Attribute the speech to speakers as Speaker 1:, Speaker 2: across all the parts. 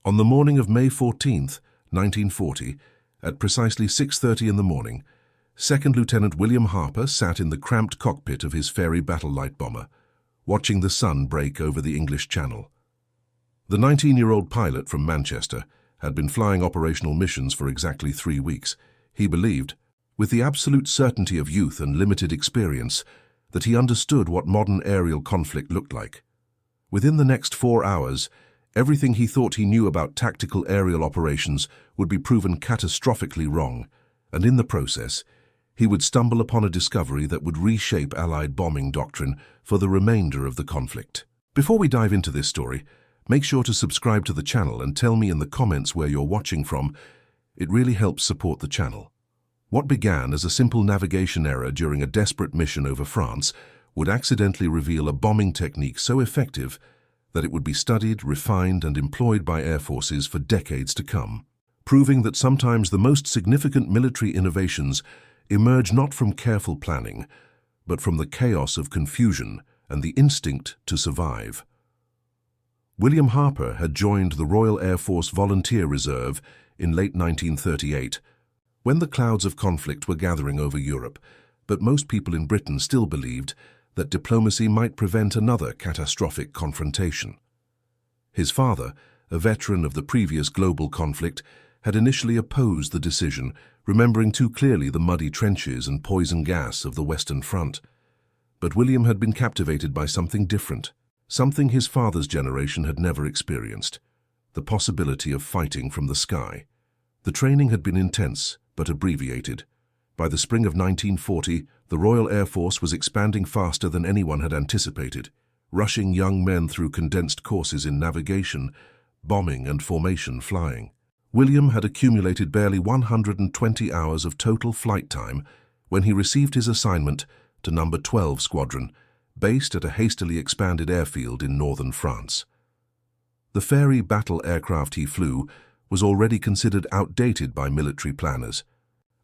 Speaker 1: On the morning of May 14th, 1940, at precisely 6:30 in the morning, Second Lieutenant William Harper sat in the cramped cockpit of his Fairey battle light bomber, watching the sun break over the English Channel. The 19-year-old pilot from Manchester had been flying operational missions for exactly 3 weeks. He believed, with the absolute certainty of youth and limited experience, that he understood what modern aerial conflict looked like. Within the next 4 hours, everything he thought he knew about tactical aerial operations would be proven catastrophically wrong, and in the process, he would stumble upon a discovery that would reshape Allied bombing doctrine for the remainder of the conflict. Before we dive into this story, make sure to subscribe to the channel and tell me in the comments where you're watching from. It really helps support the channel. What began as a simple navigation error during a desperate mission over France would accidentally reveal a bombing technique so effective that it would be studied, refined, and employed by air forces for decades to come, proving that sometimes the most significant military innovations emerge not from careful planning, but from the chaos of confusion and the instinct to survive. William Harper had joined the Royal Air Force Volunteer Reserve in late 1938, when the clouds of conflict were gathering over Europe, but most people in Britain still believed that diplomacy might prevent another catastrophic confrontation. His father, a veteran of the previous global conflict, had initially opposed the decision, remembering too clearly the muddy trenches and poison gas of the Western Front. But William had been captivated by something different, something his father's generation had never experienced: the possibility of fighting from the sky. The training had been intense, but abbreviated. By the spring of 1940, the Royal Air Force was expanding faster than anyone had anticipated, rushing young men through condensed courses in navigation, bombing, and formation flying. William had accumulated barely 120 hours of total flight time when he received his assignment to No. 12 Squadron, based at a hastily expanded airfield in northern France. The Fairey battle aircraft he flew was already considered outdated by military planners,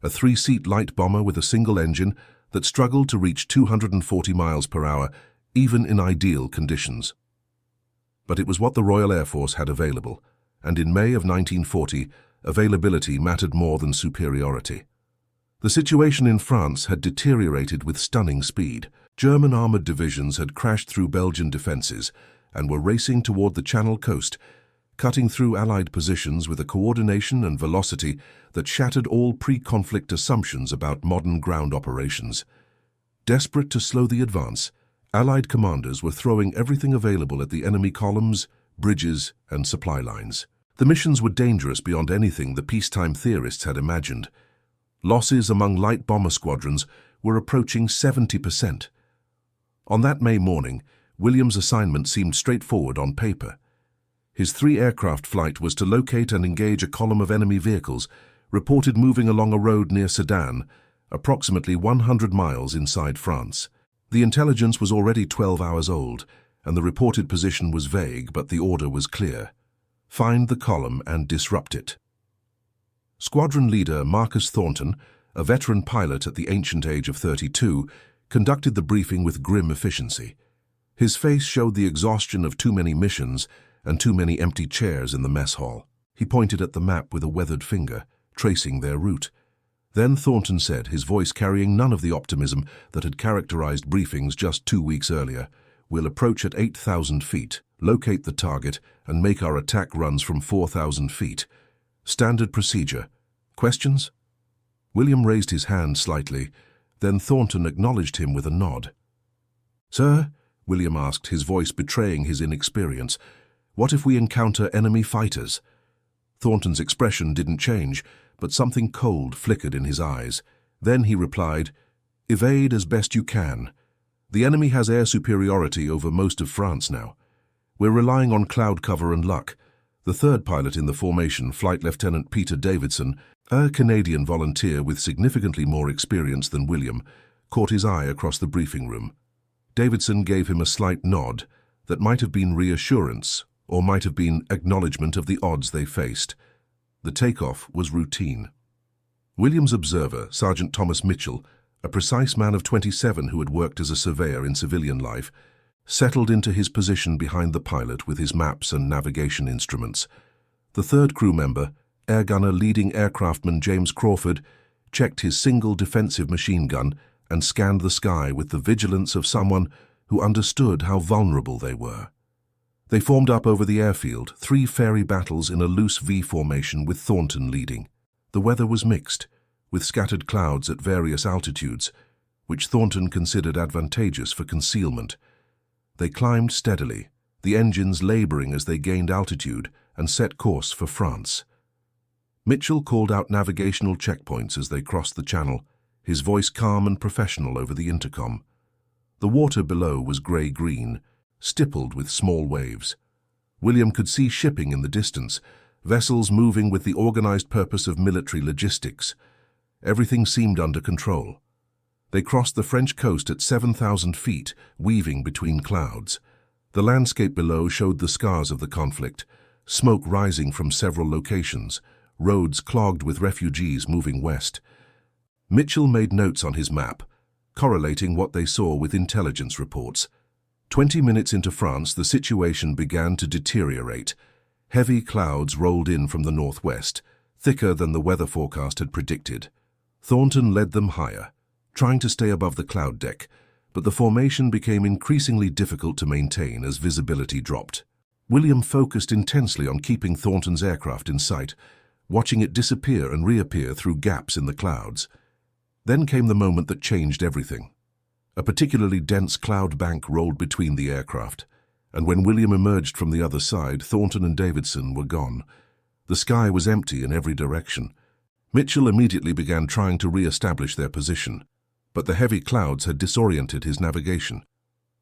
Speaker 1: a 3-seat light bomber with a single engine that struggled to reach 240 miles per hour, even in ideal conditions. But it was what the Royal Air Force had available, and in May of 1940, availability mattered more than superiority. The situation in France had deteriorated with stunning speed. German armored divisions had crashed through Belgian defenses and were racing toward the Channel coast, cutting through Allied positions with a coordination and velocity that shattered all pre-conflict assumptions about modern ground operations. Desperate to slow the advance, Allied commanders were throwing everything available at the enemy columns, bridges, and supply lines. The missions were dangerous beyond anything the peacetime theorists had imagined. Losses among light bomber squadrons were approaching 70%. On that May morning, William's assignment seemed straightforward on paper. His 3-aircraft flight was to locate and engage a column of enemy vehicles reported moving along a road near Sedan, approximately 100 miles inside France. The intelligence was already 12 hours old, and the reported position was vague, but the order was clear: find the column and disrupt it. Squadron leader Marcus Thornton, a veteran pilot at the ancient age of 32, conducted the briefing with grim efficiency. His face showed the exhaustion of too many missions and too many empty chairs in the mess hall. He pointed at the map with a weathered finger, tracing their route. Then Thornton said, his voice carrying none of the optimism that had characterized briefings just 2 weeks earlier, "We'll approach at 8,000 feet, locate the target, and make our attack runs from 4,000 feet. Standard procedure. Questions?" William raised his hand slightly, then Thornton acknowledged him with a nod. "Sir," William asked, his voice betraying his inexperience, "what if we encounter enemy fighters?" Thornton's expression didn't change, but something cold flickered in his eyes. Then he replied, "Evade as best you can. The enemy has air superiority over most of France now. We're relying on cloud cover and luck." The third pilot in the formation, Flight Lieutenant Peter Davidson, a Canadian volunteer with significantly more experience than William, caught his eye across the briefing room. Davidson gave him a slight nod that might have been reassurance or might have been acknowledgement of the odds they faced. The takeoff was routine. William's observer, Sergeant Thomas Mitchell, a precise man of 27 who had worked as a surveyor in civilian life, settled into his position behind the pilot with his maps and navigation instruments. The third crew member, air gunner leading aircraftman James Crawford, checked his single defensive machine gun and scanned the sky with the vigilance of someone who understood how vulnerable they were. They formed up over the airfield, 3 fairy battles in a loose V formation with Thornton leading. The weather was mixed, with scattered clouds at various altitudes, which Thornton considered advantageous for concealment. They climbed steadily, the engines laboring as they gained altitude, and set course for France. Mitchell called out navigational checkpoints as they crossed the channel, his voice calm and professional over the intercom. The water below was grey-green, stippled with small waves. William could see shipping in the distance, vessels moving with the organized purpose of military logistics. Everything seemed under control. They crossed the French coast at 7,000 feet, weaving between clouds. The landscape below showed the scars of the conflict, smoke rising from several locations, roads clogged with refugees moving west. Mitchell made notes on his map, correlating what they saw with intelligence reports. 20 minutes into France, the situation began to deteriorate. Heavy clouds rolled in from the northwest, thicker than the weather forecast had predicted. Thornton led them higher, trying to stay above the cloud deck, but the formation became increasingly difficult to maintain as visibility dropped. William focused intensely on keeping Thornton's aircraft in sight, watching it disappear and reappear through gaps in the clouds. Then came the moment that changed everything. A particularly dense cloud bank rolled between the aircraft, and when William emerged from the other side, Thornton and Davidson were gone. The sky was empty in every direction. Mitchell immediately began trying to re-establish their position, but the heavy clouds had disoriented his navigation.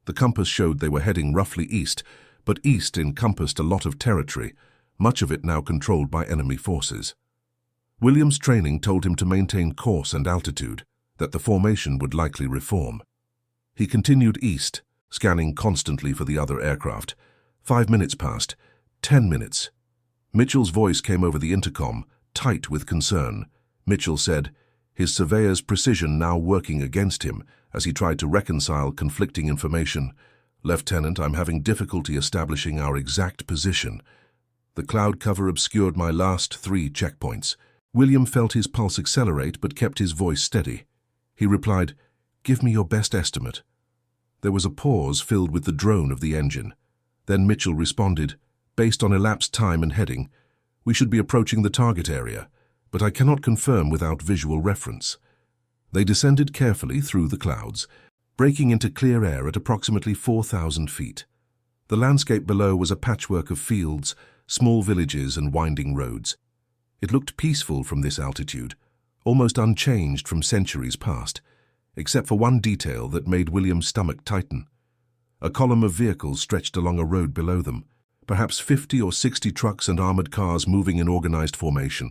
Speaker 1: The compass showed they were heading roughly east, but east encompassed a lot of territory, much of it now controlled by enemy forces. William's training told him to maintain course and altitude, that the formation would likely reform. He continued east, scanning constantly for the other aircraft. 5 minutes passed, 10 minutes. Mitchell's voice came over the intercom, tight with concern. Mitchell said, his surveyor's precision now working against him as he tried to reconcile conflicting information. "Lieutenant, I'm having difficulty establishing our exact position. The cloud cover obscured my last 3 checkpoints." William felt his pulse accelerate but kept his voice steady. He replied, "Give me your best estimate." There was a pause filled with the drone of the engine. Then Mitchell responded, "Based on elapsed time and heading, we should be approaching the target area, but I cannot confirm without visual reference." They descended carefully through the clouds, breaking into clear air at approximately 4,000 feet. The landscape below was a patchwork of fields, small villages and winding roads. It looked peaceful from this altitude, almost unchanged from centuries past, except for one detail that made William's stomach tighten. A column of vehicles stretched along a road below them, perhaps 50 or 60 trucks and armored cars moving in organized formation,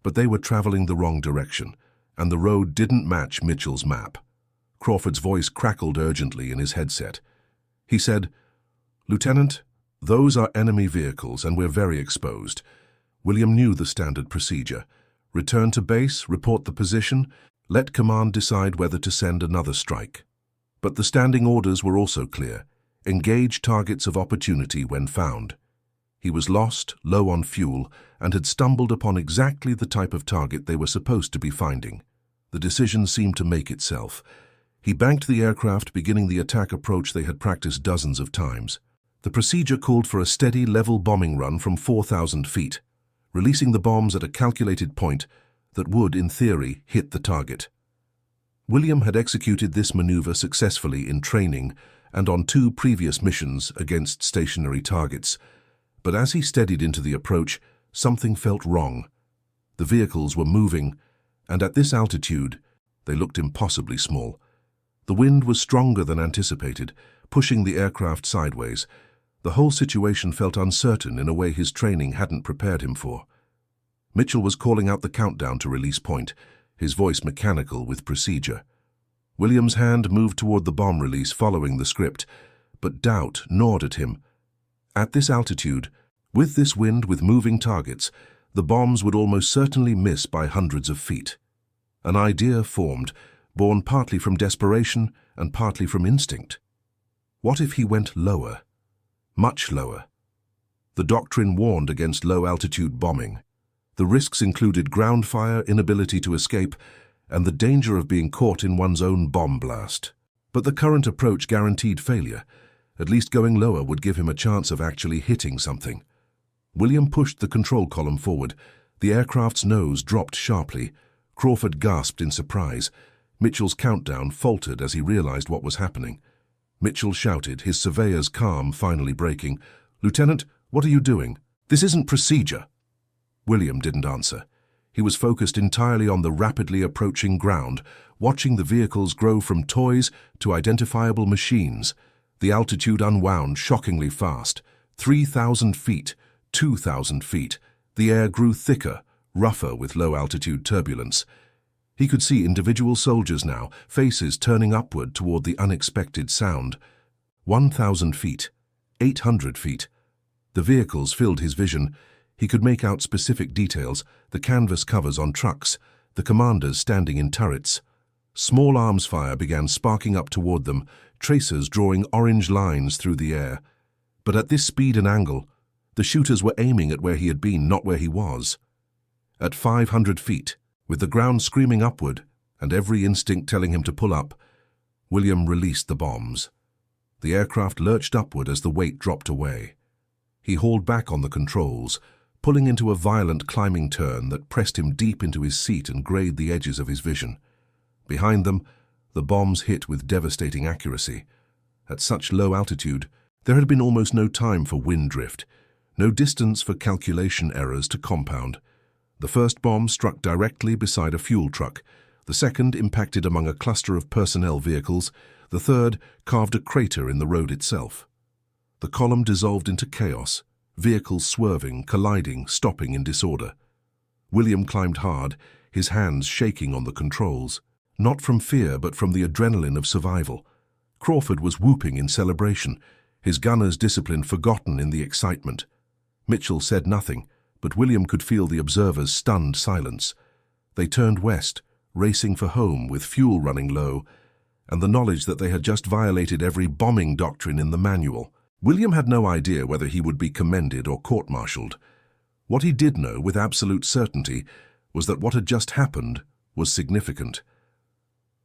Speaker 1: but they were traveling the wrong direction, and the road didn't match Mitchell's map. Crawford's voice crackled urgently in his headset. He said, "Lieutenant, those are enemy vehicles and we're very exposed." William knew the standard procedure. Return to base, report the position, let command decide whether to send another strike. But the standing orders were also clear. Engage targets of opportunity when found. He was lost, low on fuel, and had stumbled upon exactly the type of target they were supposed to be finding. The decision seemed to make itself. He banked the aircraft, beginning the attack approach they had practiced dozens of times. The procedure called for a steady, level bombing run from 4,000 feet, releasing the bombs at a calculated point that would, in theory, hit the target. William had executed this maneuver successfully in training and on 2 previous missions against stationary targets, but as he steadied into the approach, something felt wrong. The vehicles were moving, and at this altitude, they looked impossibly small. The wind was stronger than anticipated, pushing the aircraft sideways. The whole situation felt uncertain in a way his training hadn't prepared him for. Mitchell was calling out the countdown to release point, his voice mechanical with procedure. William's hand moved toward the bomb release following the script, but doubt gnawed at him. At this altitude, with this wind with moving targets, the bombs would almost certainly miss by hundreds of feet. An idea formed, born partly from desperation and partly from instinct. What if he went lower? Much lower. The doctrine warned against low-altitude bombing. The risks included ground fire, inability to escape, and the danger of being caught in one's own bomb blast. But the current approach guaranteed failure. At least going lower would give him a chance of actually hitting something. William pushed the control column forward. The aircraft's nose dropped sharply. Crawford gasped in surprise. Mitchell's countdown faltered as he realized what was happening. Mitchell shouted, his surveyor's calm finally breaking. "Lieutenant, what are you doing? This isn't procedure." William didn't answer. He was focused entirely on the rapidly approaching ground, watching the vehicles grow from toys to identifiable machines. The altitude unwound shockingly fast. 3,000 feet, 2,000 feet. The air grew thicker, rougher with low-altitude turbulence. He could see individual soldiers now, faces turning upward toward the unexpected sound. 1,000 feet, 800 feet. The vehicles filled his vision. He could make out specific details, the canvas covers on trucks, the commanders standing in turrets. Small arms fire began sparking up toward them, tracers drawing orange lines through the air. But at this speed and angle, the shooters were aiming at where he had been, not where he was. At 500 feet, with the ground screaming upward and every instinct telling him to pull up, William released the bombs. The aircraft lurched upward as the weight dropped away. He hauled back on the controls, pulling into a violent climbing turn that pressed him deep into his seat and grayed the edges of his vision. Behind them, the bombs hit with devastating accuracy. At such low altitude, there had been almost no time for wind drift, no distance for calculation errors to compound. The first bomb struck directly beside a fuel truck. The second impacted among a cluster of personnel vehicles. The third carved a crater in the road itself. The column dissolved into chaos, vehicles swerving, colliding, stopping in disorder. William climbed hard, his hands shaking on the controls, not from fear but from the adrenaline of survival. Crawford was whooping in celebration, his gunner's discipline forgotten in the excitement. Mitchell said nothing, but William could feel the observers' stunned silence. They turned west, racing for home with fuel running low, and the knowledge that they had just violated every bombing doctrine in the manual. William had no idea whether he would be commended or court-martialed. What he did know with absolute certainty was that what had just happened was significant.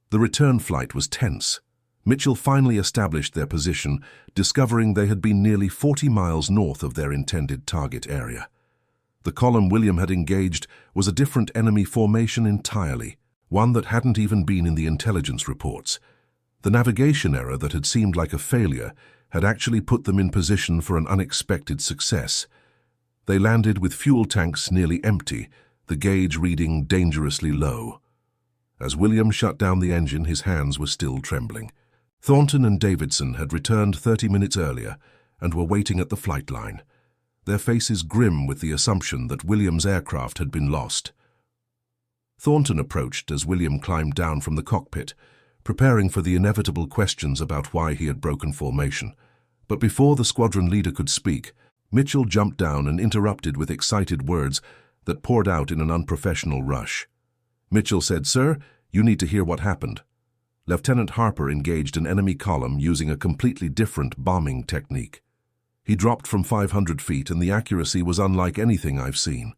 Speaker 1: The return flight was tense. Mitchell finally established their position, discovering they had been nearly 40 miles north of their intended target area. The column William had engaged was a different enemy formation entirely, one that hadn't even been in the intelligence reports. The navigation error that had seemed like a failure had actually put them in position for an unexpected success. They landed with fuel tanks nearly empty, the gauge reading dangerously low. As William shut down the engine, his hands were still trembling. Thornton and Davidson had returned 30 minutes earlier and were waiting at the flight line, their faces grim with the assumption that William's aircraft had been lost. Thornton approached as William climbed down from the cockpit, preparing for the inevitable questions about why he had broken formation. But before the squadron leader could speak, Mitchell jumped down and interrupted with excited words that poured out in an unprofessional rush. Mitchell said, "Sir, you need to hear what happened. Lieutenant Harper engaged an enemy column using a completely different bombing technique. He dropped from 500 feet and the accuracy was unlike anything I've seen."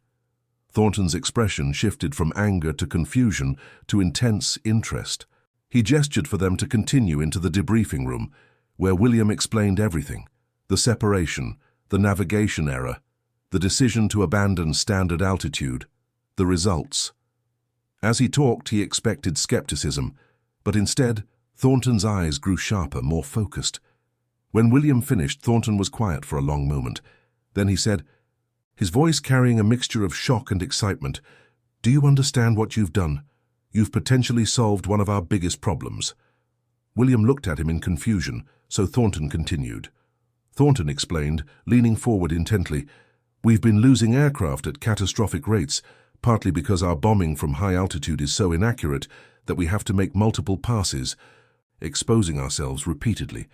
Speaker 1: Thornton's expression shifted from anger to confusion to intense interest. He gestured for them to continue into the debriefing room, where William explained everything: the separation, the navigation error, the decision to abandon standard altitude, the results. As he talked, he expected skepticism, but instead, Thornton's eyes grew sharper, more focused. When William finished, Thornton was quiet for a long moment. Then he said, his voice carrying a mixture of shock and excitement, "Do you understand what you've done? You've potentially solved one of our biggest problems." William looked at him in confusion, so Thornton continued. Thornton explained, leaning forward intently, "We've been losing aircraft at catastrophic rates, partly because our bombing from high altitude is so inaccurate that we have to make multiple passes, exposing ourselves repeatedly.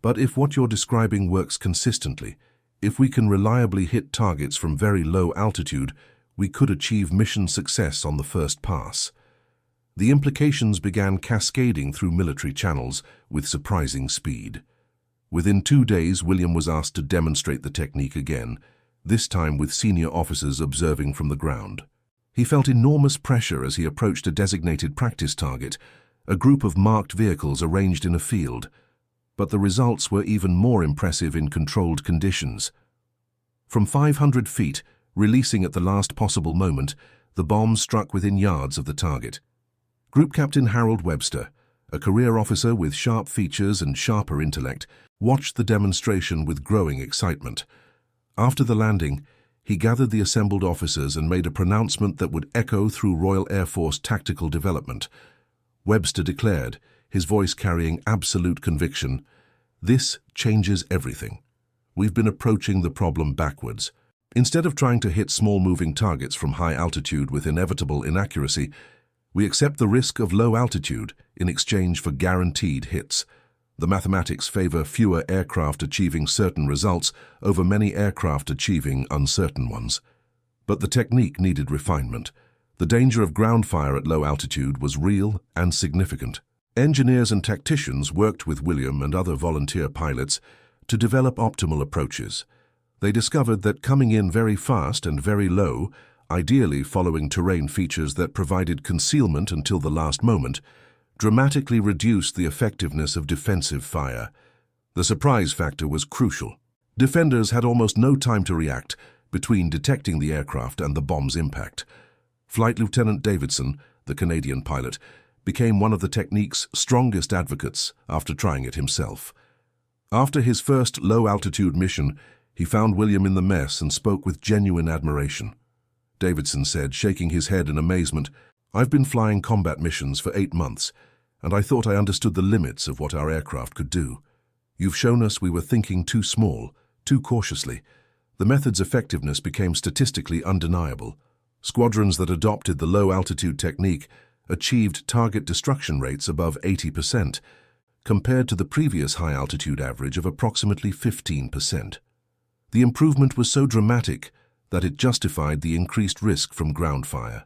Speaker 1: But if what you're describing works consistently, if we can reliably hit targets from very low altitude, we could achieve mission success on the first pass." The implications began cascading through military channels with surprising speed. Within 2 days, William was asked to demonstrate the technique again, this time with senior officers observing from the ground. He felt enormous pressure as he approached a designated practice target, a group of marked vehicles arranged in a field. But the results were even more impressive in controlled conditions. From 500 feet, releasing at the last possible moment, the bomb struck within yards of the target. Group Captain Harold Webster, a career officer with sharp features and sharper intellect, watched the demonstration with growing excitement. After the landing, he gathered the assembled officers and made a pronouncement that would echo through Royal Air Force tactical development. Webster declared, his voice carrying absolute conviction, "This changes everything. We've been approaching the problem backwards. Instead of trying to hit small moving targets from high altitude with inevitable inaccuracy, we accept the risk of low altitude in exchange for guaranteed hits. The mathematics favor fewer aircraft achieving certain results over many aircraft achieving uncertain ones." But the technique needed refinement. The danger of ground fire at low altitude was real and significant. Engineers and tacticians worked with William and other volunteer pilots to develop optimal approaches. They discovered that coming in very fast and very low, ideally following terrain features that provided concealment until the last moment, dramatically reduced the effectiveness of defensive fire. The surprise factor was crucial. Defenders had almost no time to react between detecting the aircraft and the bomb's impact. Flight Lieutenant Davidson, the Canadian pilot, became one of the technique's strongest advocates after trying it himself. After his first low-altitude mission, he found William in the mess and spoke with genuine admiration. Davidson said, shaking his head in amazement, "I've been flying combat missions for 8 months, and I thought I understood the limits of what our aircraft could do. You've shown us we were thinking too small, too cautiously. The method's effectiveness became statistically undeniable. Squadrons that adopted the low-altitude technique achieved target destruction rates above 80%, compared to the previous high-altitude average of approximately 15%. The improvement was so dramatic that it justified the increased risk from ground fire.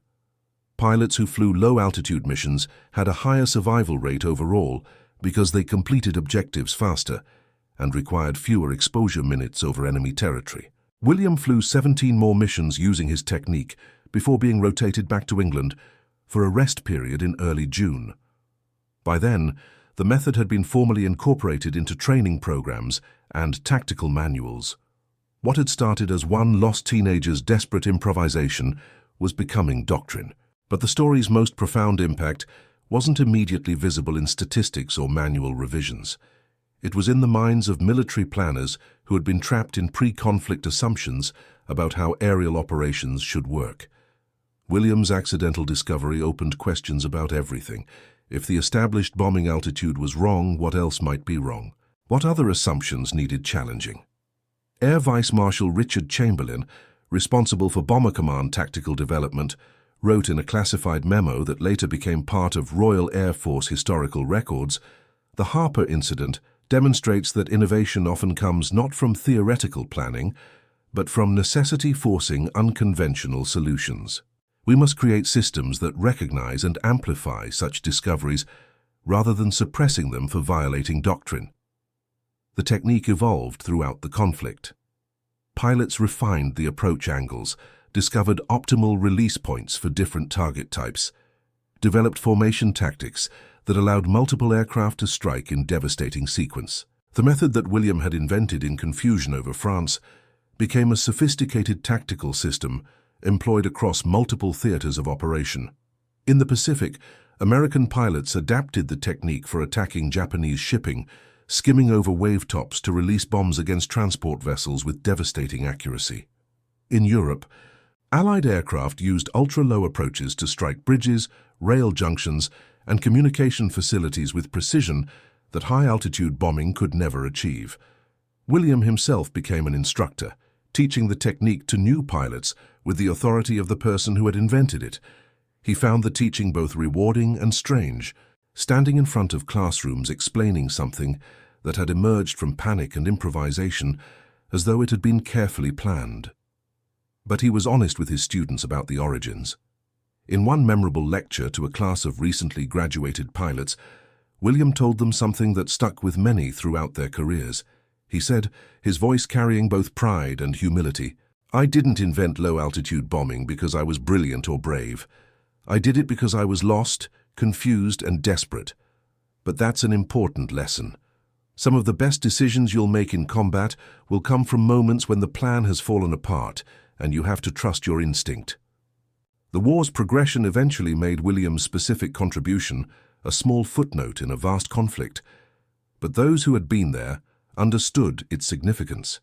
Speaker 1: Pilots who flew low-altitude missions had a higher survival rate overall because they completed objectives faster and required fewer exposure minutes over enemy territory. William flew 17 more missions using his technique before being rotated back to England for a rest period in early June. By then, the method had been formally incorporated into training programs and tactical manuals. What had started as one lost teenager's desperate improvisation was becoming doctrine. But the story's most profound impact wasn't immediately visible in statistics or manual revisions. It was in the minds of military planners who had been trapped in pre-conflict assumptions about how aerial operations should work. William's accidental discovery opened questions about everything. If the established bombing altitude was wrong, what else might be wrong? What other assumptions needed challenging? Air Vice Marshal Richard Chamberlain, responsible for Bomber Command tactical development, wrote in a classified memo that later became part of Royal Air Force historical records, "The Harper incident demonstrates that innovation often comes not from theoretical planning, but from necessity forcing unconventional solutions. We must create systems that recognize and amplify such discoveries rather than suppressing them for violating doctrine." The technique evolved throughout the conflict. Pilots refined the approach angles, discovered optimal release points for different target types, developed formation tactics that allowed multiple aircraft to strike in devastating sequence. The method that William had invented in confusion over France became a sophisticated tactical system employed across multiple theaters of operation. In the Pacific, American pilots adapted the technique for attacking Japanese shipping, skimming over wave tops to release bombs against transport vessels with devastating accuracy. In Europe, Allied aircraft used ultra-low approaches to strike bridges, rail junctions, and communication facilities with precision that high-altitude bombing could never achieve. William himself became an instructor, teaching the technique to new pilots with the authority of the person who had invented it. He found the teaching both rewarding and strange, standing in front of classrooms explaining something that had emerged from panic and improvisation as though it had been carefully planned. But he was honest with his students about the origins. In one memorable lecture to a class of recently graduated pilots, William told them something that stuck with many throughout their careers. He said, his voice carrying both pride and humility. "I didn't invent low-altitude bombing because I was brilliant or brave. I did it because I was lost, confused, and desperate. But that's an important lesson. Some of the best decisions you'll make in combat will come from moments when the plan has fallen apart and you have to trust your instinct." The war's progression eventually made William's specific contribution a small footnote in a vast conflict, but those who had been there understood its significance.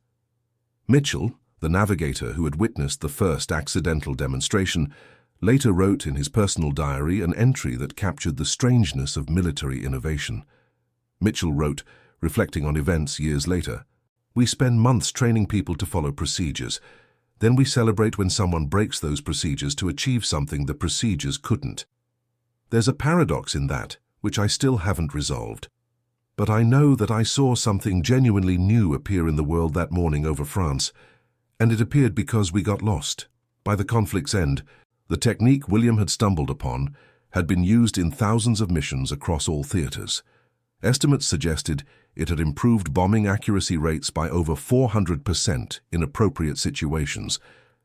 Speaker 1: Mitchell, the navigator who had witnessed the first accidental demonstration, later wrote in his personal diary an entry that captured the strangeness of military innovation. Mitchell wrote, reflecting on events years later, "We spend months training people to follow procedures. Then we celebrate when someone breaks those procedures to achieve something the procedures couldn't. There's a paradox in that, which I still haven't resolved. But I know that I saw something genuinely new appear in the world that morning over France, and it appeared because we got lost." By the conflict's end, the technique William had stumbled upon had been used in thousands of missions across all theaters. Estimates suggested it had improved bombing accuracy rates by over 400% in appropriate situations,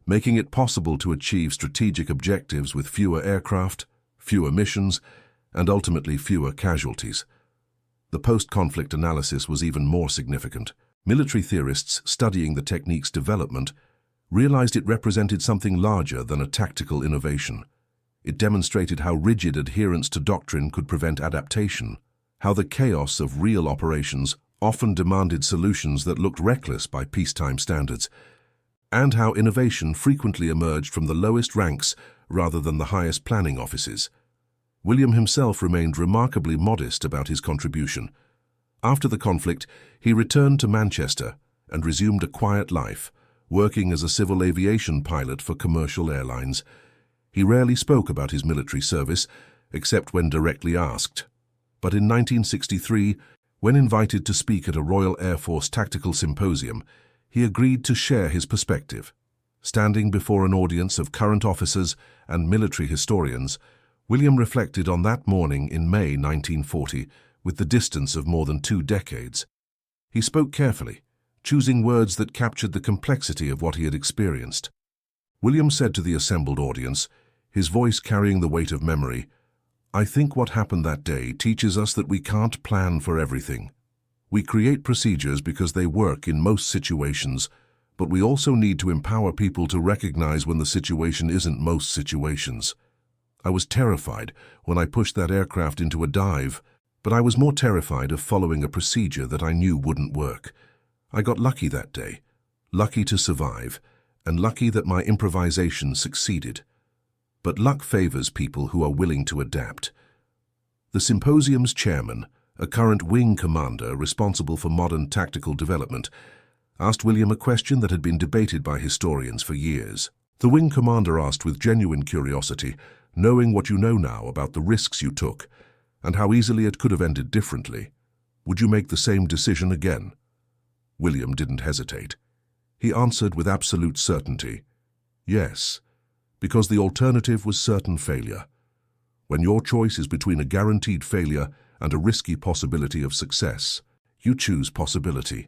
Speaker 1: making it possible to achieve strategic objectives with fewer aircraft, fewer missions, and ultimately fewer casualties. The post-conflict analysis was even more significant. Military theorists studying the technique's development realized it represented something larger than a tactical innovation. It demonstrated how rigid adherence to doctrine could prevent adaptation, how the chaos of real operations often demanded solutions that looked reckless by peacetime standards, and how innovation frequently emerged from the lowest ranks rather than the highest planning offices. William himself remained remarkably modest about his contribution. After the conflict, he returned to Manchester and resumed a quiet life, working as a civil aviation pilot for commercial airlines. He rarely spoke about his military service, except when directly asked. But in 1963, when invited to speak at a Royal Air Force tactical symposium, he agreed to share his perspective. Standing before an audience of current officers and military historians, William reflected on that morning in May 1940 with the distance of more than 2 decades. He spoke carefully, choosing words that captured the complexity of what he had experienced. William said to the assembled audience, his voice carrying the weight of memory, "I think what happened that day teaches us that we can't plan for everything. We create procedures because they work in most situations, but we also need to empower people to recognize when the situation isn't most situations. I was terrified when I pushed that aircraft into a dive, but I was more terrified of following a procedure that I knew wouldn't work. I got lucky that day, lucky to survive, and lucky that my improvisation succeeded. But luck favors people who are willing to adapt." The symposium's chairman, a current wing commander responsible for modern tactical development, asked William a question that had been debated by historians for years. The wing commander asked with genuine curiosity, knowing what you know now about the risks you took and how easily it could have ended differently, would you make the same decision again? William didn't hesitate. He answered with absolute certainty, yes, because the alternative was certain failure. When your choice is between a guaranteed failure and a risky possibility of success, you choose possibility.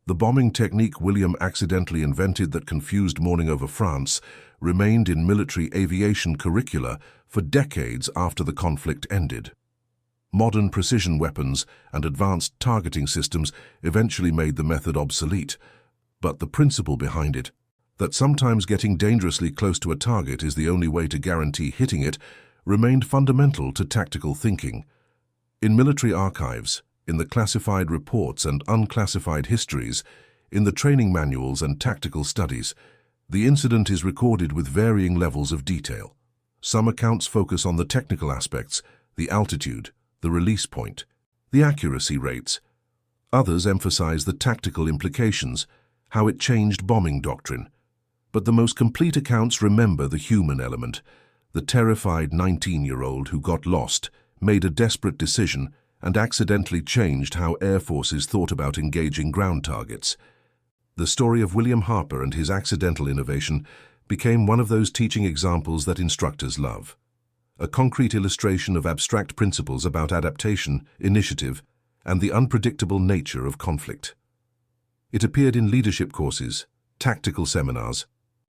Speaker 1: The bombing technique William accidentally invented that confused morning over France remained in military aviation curricula for decades after the conflict ended. Modern precision weapons and advanced targeting systems eventually made the method obsolete, but the principle behind it, that sometimes getting dangerously close to a target is the only way to guarantee hitting it, remained fundamental to tactical thinking. In military archives, in the classified reports and unclassified histories, in the training manuals and tactical studies, the incident is recorded with varying levels of detail. Some accounts focus on the technical aspects, the altitude, the release point, the accuracy rates. Others emphasize the tactical implications, how it changed bombing doctrine. But the most complete accounts remember the human element. The terrified 19-year-old who got lost, made a desperate decision, and accidentally changed how air forces thought about engaging ground targets. The story of William Harper and his accidental innovation became one of those teaching examples that instructors love. A concrete illustration of abstract principles about adaptation, initiative, and the unpredictable nature of conflict. It appeared in leadership courses, tactical seminars,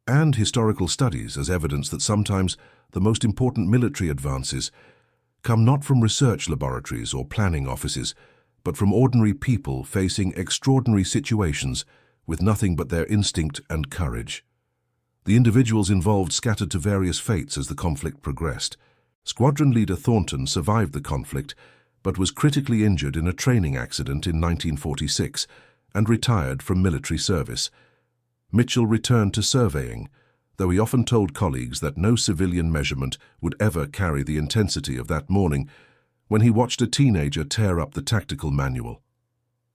Speaker 1: and historical studies as evidence that sometimes the most important military advances come not from research laboratories or planning offices, but from ordinary people facing extraordinary situations with nothing but their instinct and courage. The individuals involved scattered to various fates as the conflict progressed. Squadron leader Thornton survived the conflict, but was critically injured in a training accident in 1946 and retired from military service. Mitchell returned to surveying, though he often told colleagues that no civilian measurement would ever carry the intensity of that morning when he watched a teenager tear up the tactical manual.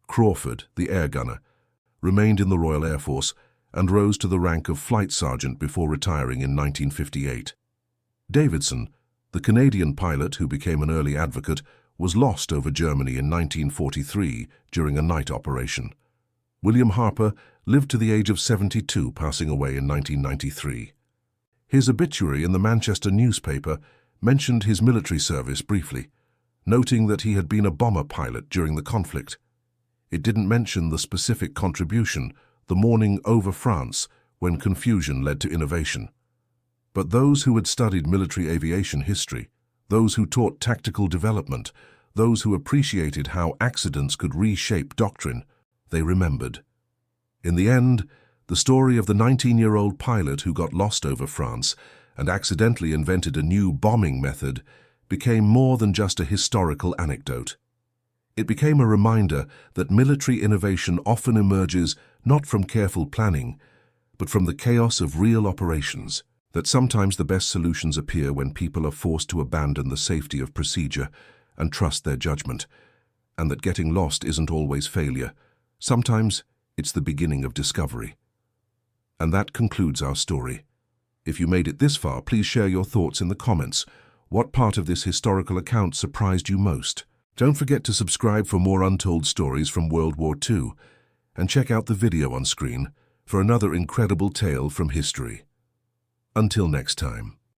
Speaker 1: Crawford, the air gunner, remained in the Royal Air Force and rose to the rank of flight sergeant before retiring in 1958. Davidson, the Canadian pilot who became an early advocate, was lost over Germany in 1943 during a night operation. William Harper lived to the age of 72, passing away in 1993. His obituary in the Manchester newspaper mentioned his military service briefly, noting that he had been a bomber pilot during the conflict. It didn't mention the specific contribution, the morning over France, when confusion led to innovation. But those who had studied military aviation history, those who taught tactical development, those who appreciated how accidents could reshape doctrine, they remembered. In the end, the story of the 19-year-old pilot who got lost over France and accidentally invented a new bombing method became more than just a historical anecdote. It became a reminder that military innovation often emerges not from careful planning, but from the chaos of real operations, that sometimes the best solutions appear when people are forced to abandon the safety of procedure and trust their judgment, and that getting lost isn't always failure. Sometimes it's the beginning of discovery. And that concludes our story. If you made it this far, please share your thoughts in the comments. What part of this historical account surprised you most? Don't forget to subscribe for more untold stories from World War II, and check out the video on screen for another incredible tale from history. Until next time.